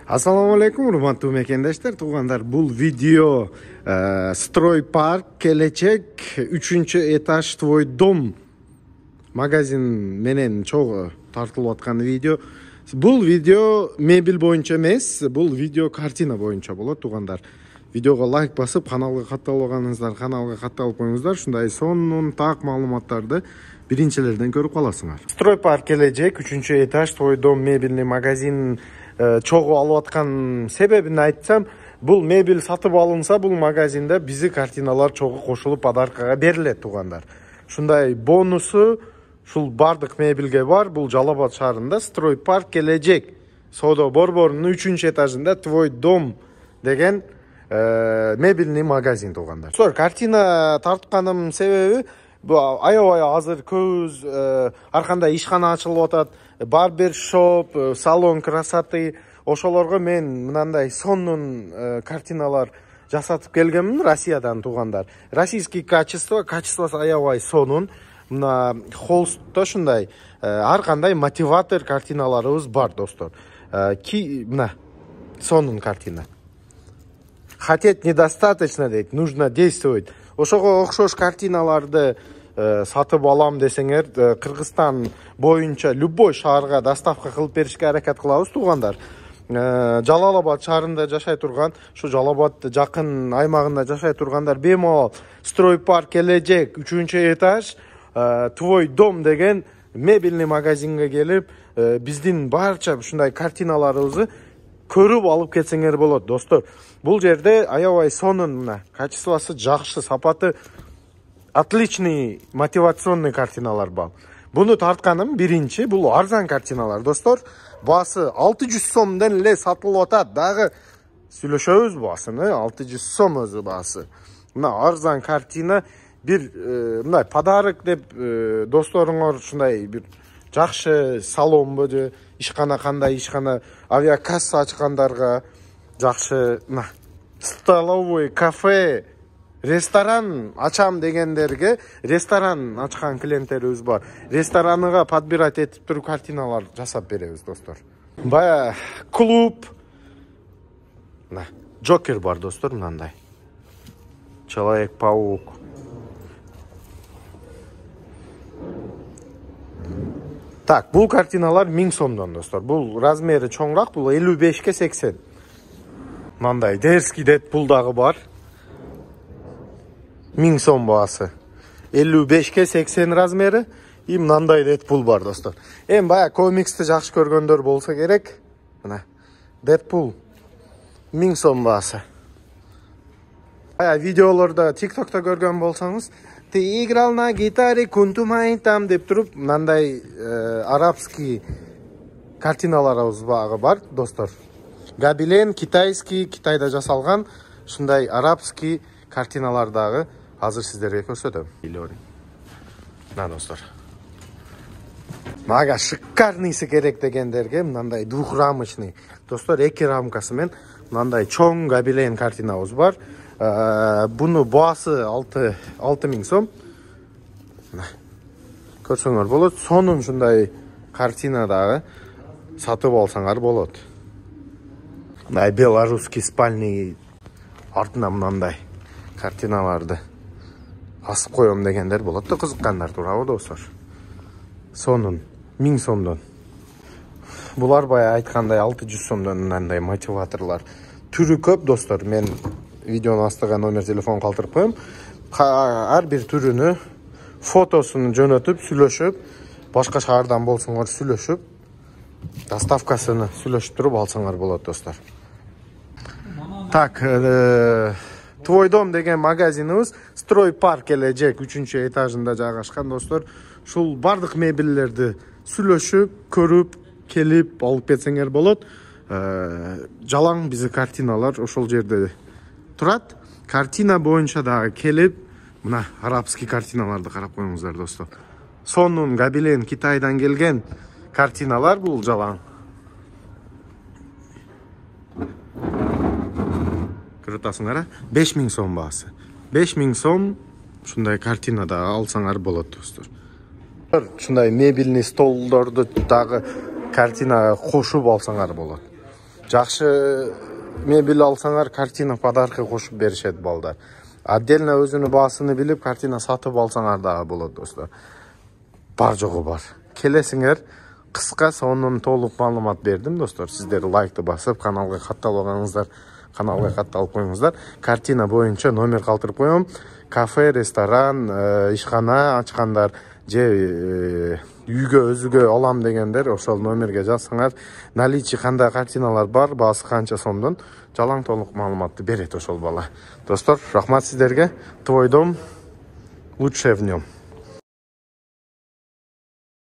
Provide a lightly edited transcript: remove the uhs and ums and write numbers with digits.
Assalamu alaikum, урматтуу мекендештер, туугандар. Бул видео Стройпарк келечек 3-этаж твой дом магазин менен чогуу тартылып аткан видео. Бул видео мебель боюнча эмес, бул видео картина боюнча болот, туугандар. Видеого лайк басып, каналга катталбаганыңыздар, каналга катталып коюңуздар. Ушундай сонун так маалыматтарды биринчилерден көрүп каласыңар. Стройпарк келечек 3-этаж твой дом мебельный магазин чогуу алып аткан себебин айтсам, бул мебель сатып алынса, бул магазинде бизи картиналар чогуу кошулуп подаркага берилет, туугандар. Ушундай бонусу ушул бардык мебелге бар. Бул Жалал Абад шаарында Стройпарк келечек соода борборунун 3-этажында твой дом деген мебельный магазин, туугандар. Картина тартканым себеби аябай азыр көз арканда ишкана ачылып атат, барбершоп, салон красоты, ошолорго мен мынандай сонун картиналар жасатып келгенмин Россиядан, туугандар. Российский качествосы аябай сонун. Мына холстто ушундай ар кандай мотиватор картиналарыбыз бар, достор. Мына сонун картина. Хотеть недостаточно дейт, нужно действовать. Ошого окшош картиналарды сатып алам десеңер, Кыргызстан боюнча любой шаарга доставка кылып беришке аракет кылабыз, туугандар. Жалал Абад шаарында жашай турган, ушу Жалал Абад жакын аймагында жашай тургандар бемалал Стройпарк келечек 3-этаж твой дом деген мебельный магазинге келип, биздин барча ушундай картиналарыбызды көрүп алып кетсеңер болот, достор. Бул жерде аябай сонун, мына качествосы жакшы, сапаты отличный мотивационный картиналар бар. Буну тартканым биринчи, бул арзан картиналар, достор. Баасы 600 сомдон эле сатылып атат. Дагы сүйлөшөбүз баасыны, 600 сом өзү баасы. Мына арзан картина, бир мындай подарок деп досторуңор ушундай бир жакшы салонбу же ишкана, кандай ишкана, авиакасса ачкандарга жакшы, мына столовый, кафе, ресторан ачам дегендерге ресторан ачкан клиенттерибиз бар. Рестораныга подбирать этип туруп картиналар жасап беребиз, достор. Бая клуб, мына Джокер бар, достор, мындай. Человек-паук. Так, бул картиналар 1000 сомдон, достор. Бул размери чоңураак, бул 55-ке 80. Мындай Дерский Дэдпул дагы бар. 1000 сом баасы. 55-ке 80 размери. И мындай Дэдпул бар, достор. Эми бая комиксти жакшы көргөндөр болсо керек. Мына Дэдпул 1000 сом баасы. Бая видеолордо, TikTok'та көргөн болсоңуз, ты играл на гитаре, кунтумай там деп туруп, мындай арабский картиналарыбыз бар, достор. Гобелен, китайский, Китайда жасалган, ушундай арабский картиналар дагы азыр сиздерге көрсөтөм. Мына, достор. Мага шикарныйсы керек дегендерге мындай двухрамочный, достор, 2 рамкасы менен мындай чоң гобелен картинабыз бар. Буну баасы 6000 сом. Көрсөңөр болот. Сонун ушундай картина дагы сатып алсаңар болот. Мындай белорусский спальный артына мындай картиналарды асып коем дегендер болот да, кызыккандар туурабы, достор. Сонун 1000 сомдон. Булар бая айткандай 600 сомдон мындай мотиваторлар. Түрү көп, достор. Мен видеонун астыга номер телефон калтырып коем. Ар бир түрүнү фотосун жөнөтүп, сүйлөшүп, башка шаардан болсоңор сүйлөшүп, доставкасыны сүйлөшүп туруп алсаңар болот, достор. Так, твой дом деген магазинибиз Стройпарк келечек 3-этажында жайгашкан, достор. Ушул бардык мебеллерди сүйлөшүп, көрүп, келип алып кетсеңер болот. Жалаң бизи картиналар ошол жерде турат. Картина боюнча дагы келип, мына арабский картиналарды карап коюңуздар, достор. Сонун гобелен Китайдан келген картиналар, бул жалаң. Көрөтасыңар, 5000 сом баасы. 5000 сом ушундай картина да алсаңар болот, достор. Ушундай мебельный столдорду дагы картинага кошуп алсаңар болот. жакшы мебель алсаңар картина подарка кошуп беришет балдар. Отдельно өзүнүн баасыны билип картина сатып алсаңар дагы болот достор. Бар жогу бар. Келесиңер, кыска сонун толук маалымат бердим достор. Сиздер лайкты басып, каналга катталбагаңыздар, каналга катталып коюңуздар. Картина боюнча номер калтырып коем. Кафе, ресторан, ишкана ачкандар же үйгө өзүгө алам дегендер ошол номерге жазсаңар, наличие кандай картиналар бар, баасы канча сомдон жалаң толук маалыматты берет ошол бала. Достор, рахмат сиздерге. Твой дом лучшее в нем.